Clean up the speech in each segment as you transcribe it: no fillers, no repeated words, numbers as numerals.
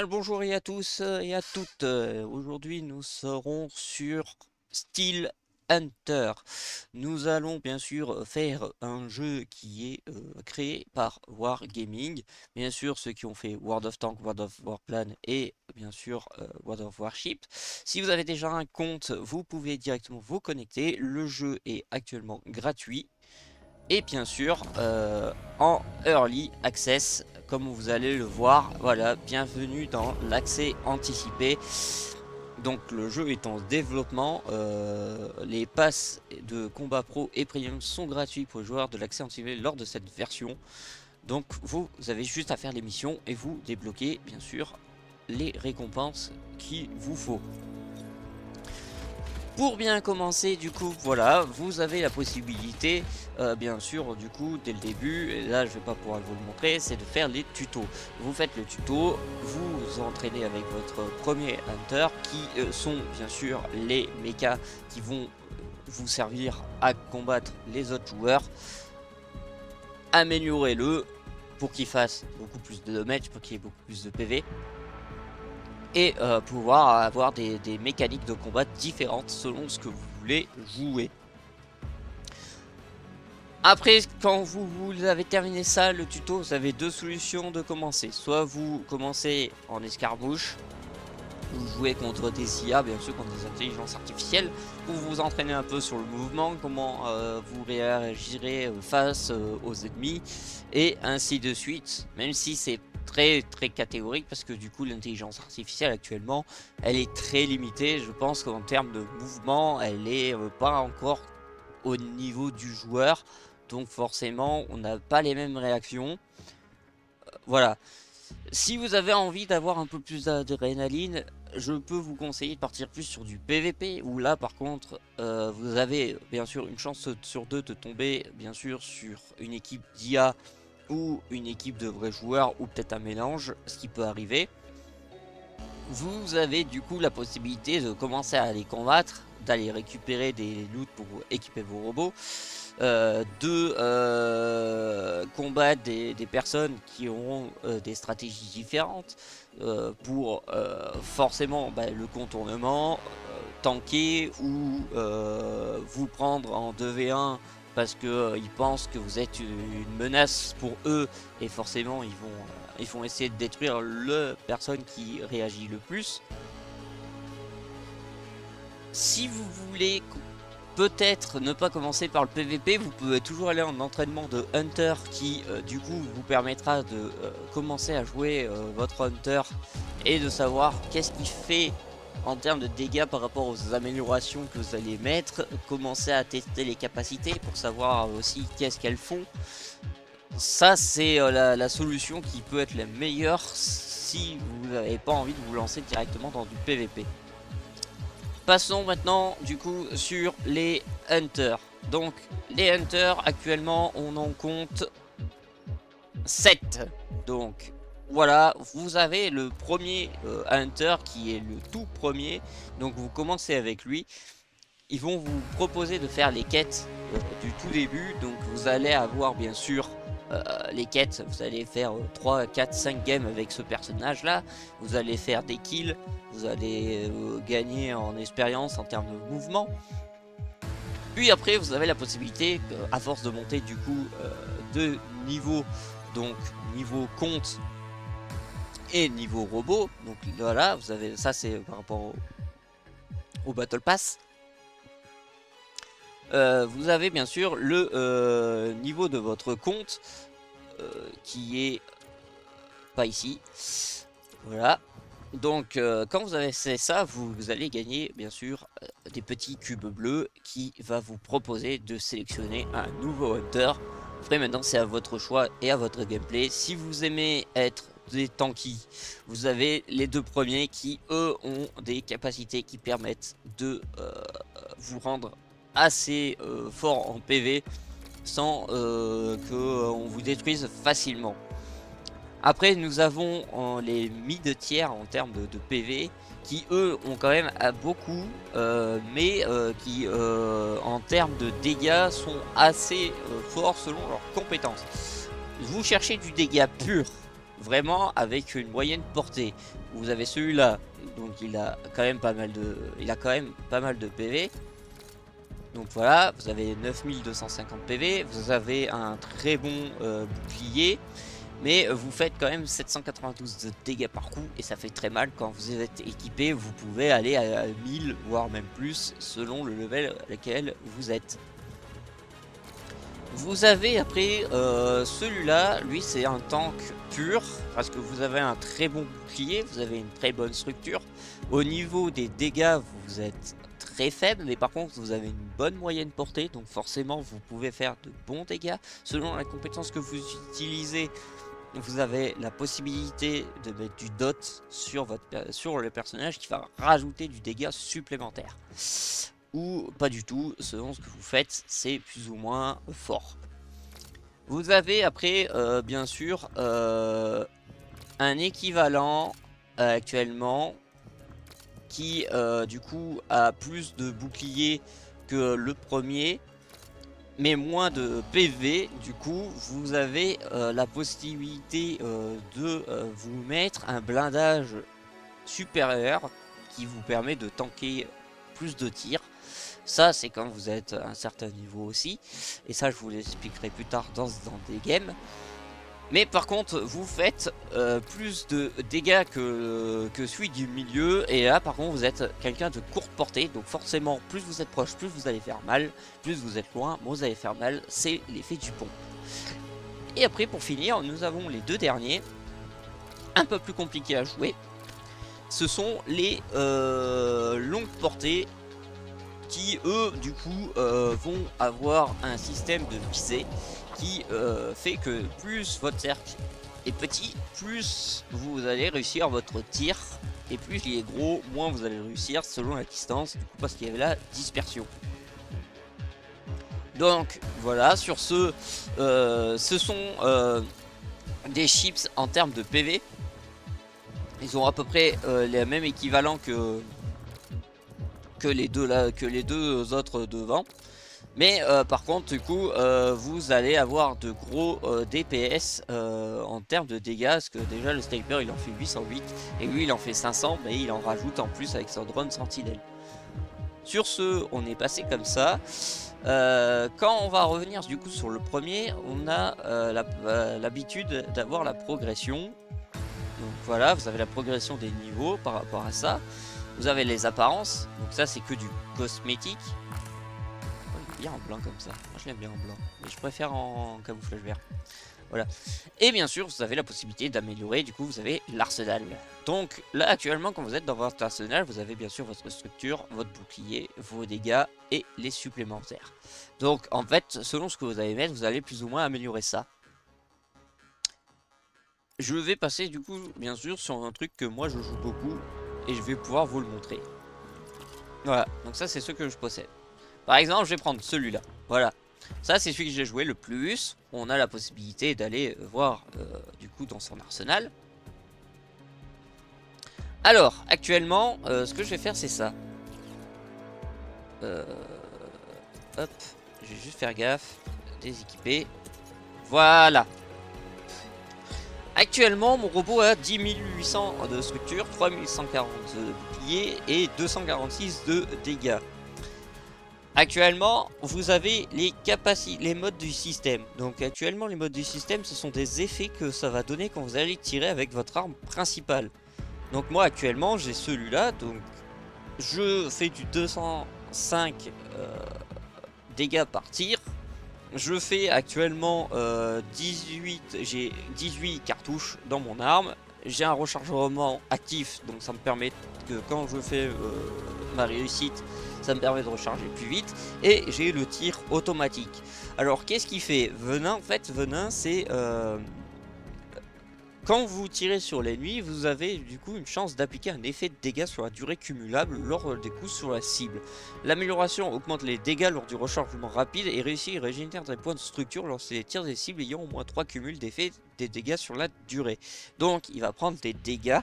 Bien le bonjour à tous et à toutes. Aujourd'hui, nous serons sur Steel Hunter. Nous allons bien sûr faire un jeu qui est créé par Wargaming. Bien sûr, ceux qui ont fait World of Tanks, World of Warplan et bien sûr World of Warship. Si vous avez déjà un compte, vous pouvez directement vous connecter. Le jeu est actuellement gratuit et bien sûr en early access comme vous allez le voir. Voilà, bienvenue dans l'accès anticipé. Donc le jeu est en développement, les passes de combat pro et premium sont gratuits pour les joueurs de l'accès anticipé lors de cette version. Donc vous avez juste à faire les missions et vous débloquez bien sûr les récompenses qu'il vous faut. Pour bien commencer, du coup, voilà, vous avez la possibilité, bien sûr, du coup, dès le début, et là je vais pas pouvoir vous le montrer, c'est de faire les tutos. Vous faites le tuto, vous entraînez avec votre premier hunter, qui sont bien sûr les mechas qui vont vous servir à combattre les autres joueurs. Améliorez-le pour qu'il fasse beaucoup plus de damage, pour qu'il y ait beaucoup plus de PV. Et pouvoir avoir des mécaniques de combat différentes selon ce que vous voulez jouer. Après, quand vous avez terminé ça, le tuto, vous avez deux solutions de commencer. Soit vous commencez en escarmouche, vous jouez contre des IA, bien sûr, contre des intelligences artificielles, pour vous entraîner un peu sur le mouvement, comment vous réagirez face aux ennemis, et ainsi de suite, même si c'est très catégorique, parce que du coup l'intelligence artificielle actuellement, elle est très limitée. Je pense qu'en termes de mouvement, elle est pas encore au niveau du joueur, donc forcément on n'a pas les mêmes réactions. Voilà. Si vous avez envie d'avoir un peu plus d'adrénaline, je peux vous conseiller de partir plus sur du PVP, où là par contre vous avez bien sûr une chance sur deux de tomber bien sûr sur une équipe d'IA ou une équipe de vrais joueurs, ou peut-être un mélange, ce qui peut arriver. Vous avez du coup la possibilité de commencer à les combattre, d'aller récupérer des loots pour équiper vos robots, de combattre des personnes qui auront des stratégies différentes pour forcément le contournement, tanker ou vous prendre en 2v1 parce que ils pensent que vous êtes une menace pour eux, et forcément ils vont essayer de détruire la personne qui réagit le plus. Si vous voulez peut-être ne pas commencer par le PVP, vous pouvez toujours aller en entraînement de Hunter qui du coup vous permettra de commencer à jouer votre Hunter et de savoir qu'est-ce qu'il fait en termes de dégâts par rapport aux améliorations que vous allez mettre. Commencer à tester les capacités pour savoir aussi qu'est-ce qu'elles font. Ça c'est la solution qui peut être la meilleure si vous n'avez pas envie de vous lancer directement dans du PVP. Passons maintenant du coup sur les hunters. Donc les hunters actuellement on en compte 7. Donc voilà, vous avez le premier hunter qui est le tout premier. Donc vous commencez avec lui. Ils vont vous proposer de faire les quêtes du tout début. Donc vous allez avoir bien sûr les quêtes. Vous allez faire 3, 4, 5 games avec ce personnage là. Vous allez faire des kills. Vous allez gagner en expérience en termes de mouvement. Puis après vous avez la possibilité, à force de monter du coup de niveau, donc niveau compte et niveau robot. Donc voilà, vous avez ça, c'est par rapport au Battle Pass. Vous avez bien sûr le niveau de votre compte qui est pas ici. Voilà. Donc quand vous avez fait ça, vous allez gagner bien sûr des petits cubes bleus qui va vous proposer de sélectionner un nouveau hunter. Après maintenant c'est à votre choix et à votre gameplay. Si vous aimez être des tanky, vous avez les deux premiers qui eux ont des capacités qui permettent de vous rendre assez fort en PV sans que on vous détruise facilement. Après nous avons les mid tiers en termes de PV qui eux ont quand même beaucoup mais qui en termes de dégâts sont assez forts selon leurs compétences. Vous cherchez du dégât pur, vraiment avec une moyenne portée. Vous avez celui-là, donc il a quand même pas mal de PV. Donc voilà, vous avez 9250 PV, vous avez un très bon bouclier, mais vous faites quand même 792 de dégâts par coup et ça fait très mal. Quand vous êtes équipé, vous pouvez aller à 1000 voire même plus selon le level à lequel vous êtes. Vous avez après celui-là, lui c'est un tank pur parce que vous avez un très bon bouclier, vous avez une très bonne structure. Au niveau des dégâts, vous êtes très faible, mais par contre vous avez une bonne moyenne portée, donc forcément vous pouvez faire de bons dégâts. Selon la compétence que vous utilisez, vous avez la possibilité de mettre du dot sur le personnage qui va rajouter du dégât supplémentaire. Ou pas du tout, selon ce que vous faites, c'est plus ou moins fort. Vous avez après, bien sûr, un équivalent actuellement qui, du coup, a plus de boucliers que le premier, mais moins de PV. Du coup, vous avez la possibilité de vous mettre un blindage supérieur qui vous permet de tanker plus de tirs. Ça, c'est quand vous êtes à un certain niveau aussi. Et ça, je vous l'expliquerai plus tard dans des games. Mais par contre, vous faites plus de dégâts que celui du milieu. Et là, par contre, vous êtes quelqu'un de courte portée. Donc forcément, plus vous êtes proche, plus vous allez faire mal. Plus vous êtes loin, moins vous allez faire mal. C'est l'effet du pont. Et après, pour finir, nous avons les deux derniers. Un peu plus compliqués à jouer. Ce sont les longues portées qui eux du coup vont avoir un système de visée qui fait que plus votre cercle est petit, plus vous allez réussir votre tir, et plus il est gros, moins vous allez réussir selon la distance, du coup parce qu'il y avait la dispersion. Donc voilà, sur ce sont des chips en termes de PV. Ils ont à peu près les mêmes équivalents que les deux autres devant. Mais par contre, du coup, vous allez avoir de gros DPS en termes de dégâts. Parce que déjà, le sniper il en fait 808 et lui il en fait 500, mais il en rajoute en plus avec son drone sentinelle. Sur ce, on est passé comme ça. Quand on va revenir du coup sur le premier, on a l'habitude d'avoir la progression. Donc voilà, vous avez la progression des niveaux par rapport à ça. Vous avez les apparences, donc ça c'est que du cosmétique. Oh, il est bien en blanc comme ça, moi je l'aime bien en blanc, mais je préfère en camouflage vert. Voilà. Et bien sûr, vous avez la possibilité d'améliorer, du coup vous avez l'arsenal. Donc là actuellement quand vous êtes dans votre arsenal, vous avez bien sûr votre structure, votre bouclier, vos dégâts et les supplémentaires. Donc en fait, selon ce que vous allez mettre, vous allez plus ou moins améliorer ça. Je vais passer du coup bien sûr sur un truc que moi je joue beaucoup et je vais pouvoir vous le montrer. Voilà, donc ça c'est ce que je possède. Par exemple, je vais prendre celui-là. Voilà, ça c'est celui que j'ai joué le plus. On a la possibilité d'aller voir du coup dans son arsenal. Alors, actuellement, ce que je vais faire c'est ça. Hop, je vais juste faire gaffe, déséquiper. Voilà. Actuellement, mon robot a 10 800 de structure, 3140 de bouclier et 246 de dégâts. Actuellement, vous avez les modes du système. Donc actuellement, les modes du système, ce sont des effets que ça va donner quand vous allez tirer avec votre arme principale. Donc moi, actuellement, j'ai celui-là. Donc je fais du 205 dégâts par tir. Je fais actuellement j'ai 18 cartouches dans mon arme. J'ai un rechargement actif, donc ça me permet que quand je fais ma réussite, ça me permet de recharger plus vite. Et j'ai le tir automatique. Alors qu'est-ce qu'il fait Venin, en fait, Venin c'est... quand vous tirez sur l'ennemi, vous avez du coup une chance d'appliquer un effet de dégâts sur la durée cumulable lors des coups sur la cible. L'amélioration augmente les dégâts lors du rechargement rapide et réussit à régénérer des points de structure lorsque les tirs des cibles ayant au moins 3 cumuls d'effets des dégâts sur la durée. Donc il va prendre des dégâts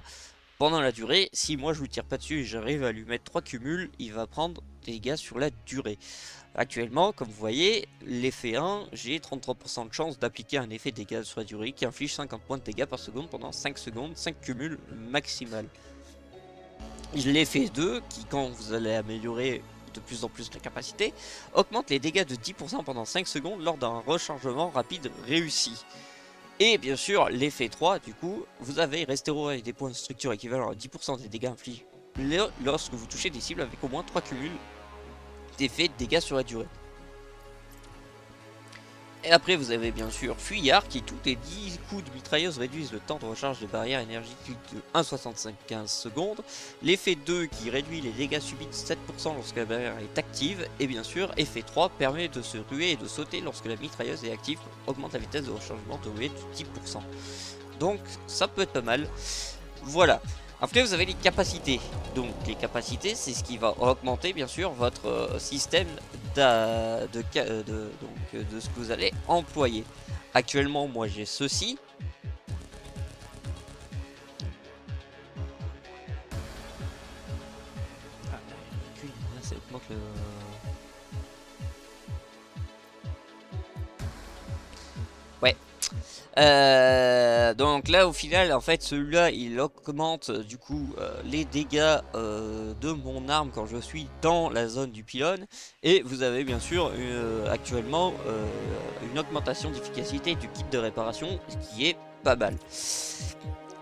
pendant la durée. Si moi je lui tire pas dessus et j'arrive à lui mettre 3 cumuls, il va prendre des dégâts sur la durée. Actuellement, comme vous voyez, l'effet 1, j'ai 33% de chance d'appliquer un effet dégâts sur la durée qui inflige 50 points de dégâts par seconde pendant 5 secondes, 5 cumuls maximal. L'effet 2, qui quand vous allez améliorer de plus en plus la capacité, augmente les dégâts de 10% pendant 5 secondes lors d'un rechargement rapide réussi. Et bien sûr, l'effet 3, du coup, vous avez restauré des points de structure équivalents à 10% des dégâts infligés lorsque vous touchez des cibles avec au moins 3 cumuls d'effets de dégâts sur la durée. Et après vous avez bien sûr Fuyard qui toutes les 10 coups de mitrailleuse réduisent le temps de recharge des barrières énergétiques de 1,75 secondes. L'effet 2 qui réduit les dégâts subis de 7% lorsque la barrière est active. Et bien sûr effet 3 permet de se ruer et de sauter lorsque la mitrailleuse est active, augmente la vitesse de rechargement de ruée de 10%. Donc ça peut être pas mal. Voilà. Après vous avez les capacités. Donc les capacités c'est ce qui va augmenter bien sûr votre système de ce que vous allez employer. Actuellement moi j'ai ceci. Ça augmente le... Ouais. Donc là au final en fait celui-là il augmente du coup les dégâts de mon arme quand je suis dans la zone du pylône. Et vous avez bien sûr actuellement une augmentation d'efficacité du kit de réparation, ce qui est pas mal.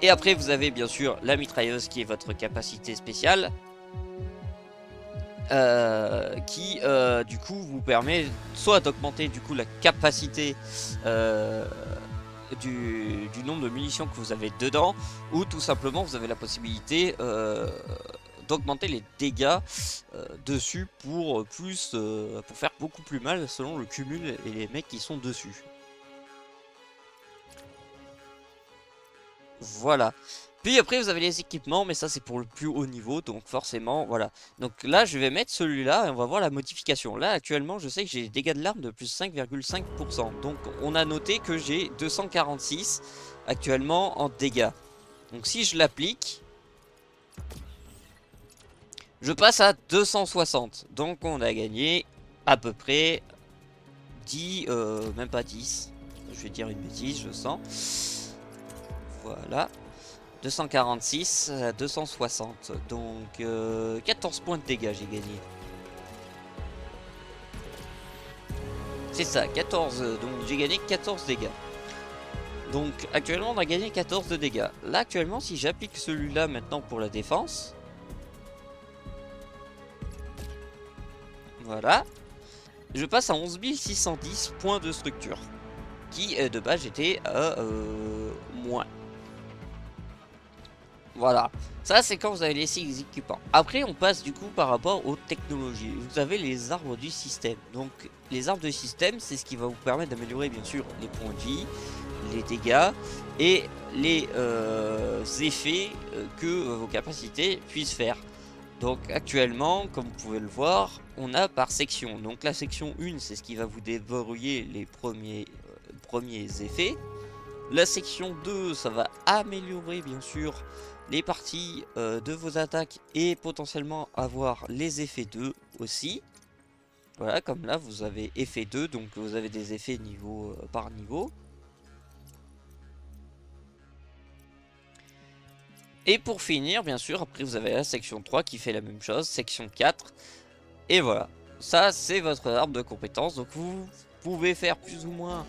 Et après vous avez bien sûr la mitrailleuse qui est votre capacité spéciale. Qui du coup vous permet soit d'augmenter du coup la capacité du nombre de munitions que vous avez dedans, ou tout simplement vous avez la possibilité d'augmenter les dégâts dessus pour faire beaucoup plus mal selon le cumul et les mecs qui sont dessus. Voilà. Puis après vous avez les équipements, mais ça c'est pour le plus haut niveau, donc forcément voilà. Donc là je vais mettre celui-là et on va voir la modification. Là actuellement je sais que j'ai des dégâts de l'arme de plus 5,5%. Donc on a noté que j'ai 246 actuellement en dégâts. Donc si je l'applique, je passe à 260. Donc on a gagné à peu près 10, même pas 10. Je vais dire une bêtise, je sens. Voilà. 246 à 260, donc 14 points de dégâts j'ai gagné. C'est ça, 14, donc j'ai gagné 14 dégâts. Donc actuellement on a gagné 14 de dégâts. Là actuellement si j'applique celui-là maintenant pour la défense, voilà, je passe à 11 610 points de structure, qui de base j'étais à moins. Voilà, ça c'est quand vous avez laissé les équipements. Après on passe du coup par rapport aux technologies. Vous avez les arbres du système. Donc les arbres du système c'est ce qui va vous permettre d'améliorer bien sûr les points de vie, les dégâts et les effets que vos capacités puissent faire. Donc actuellement comme vous pouvez le voir on a par section. Donc la section 1 c'est ce qui va vous déverrouiller les premiers effets. La section 2 ça va améliorer bien sûr les parties de vos attaques et potentiellement avoir les effets 2 aussi. Voilà, comme là vous avez effet 2, donc vous avez des effets niveau par niveau. Et pour finir, bien sûr, après vous avez la section 3 qui fait la même chose, section 4. Et voilà, ça c'est votre arbre de compétences, donc vous pouvez faire plus ou moins...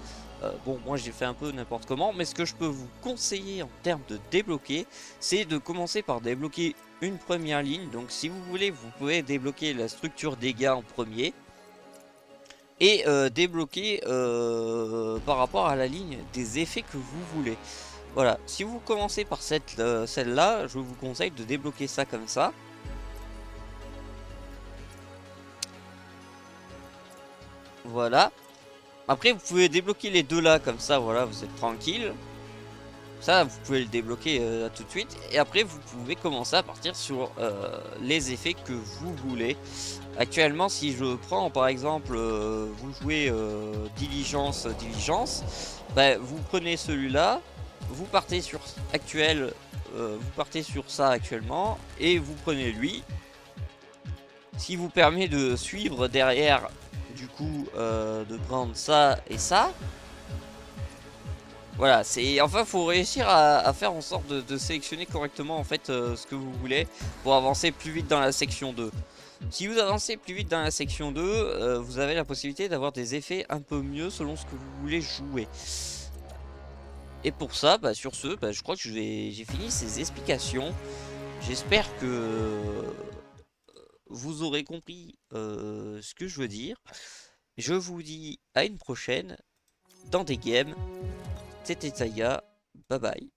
bon, moi j'ai fait un peu n'importe comment, mais ce que je peux vous conseiller en termes de débloquer, c'est de commencer par débloquer une première ligne. Donc si vous voulez, vous pouvez débloquer la structure dégâts en premier. Et débloquer par rapport à la ligne des effets que vous voulez. Voilà, si vous commencez par celle-là, je vous conseille de débloquer ça comme ça. Voilà. Après vous pouvez débloquer les deux là comme ça, voilà, vous êtes tranquille. Ça vous pouvez le débloquer tout de suite. Et après vous pouvez commencer à partir sur les effets que vous voulez. Actuellement si je prends par exemple vous jouez diligence, bah, vous prenez celui-là, vous partez sur actuel vous partez sur ça actuellement et vous prenez lui. Ce qui vous permet de suivre derrière, du coup, de prendre ça et ça. Voilà, c'est enfin faut réussir à faire en sorte de sélectionner correctement en fait ce que vous voulez pour avancer plus vite dans la section 2. Si vous avancez plus vite dans la section 2, vous avez la possibilité d'avoir des effets un peu mieux selon ce que vous voulez jouer. Et pour ça, bah, sur ce, bah, je crois que j'ai fini ces explications. J'espère que vous aurez compris ce que je veux dire. Je vous dis à une prochaine dans des games. C'était Taiga, bye bye.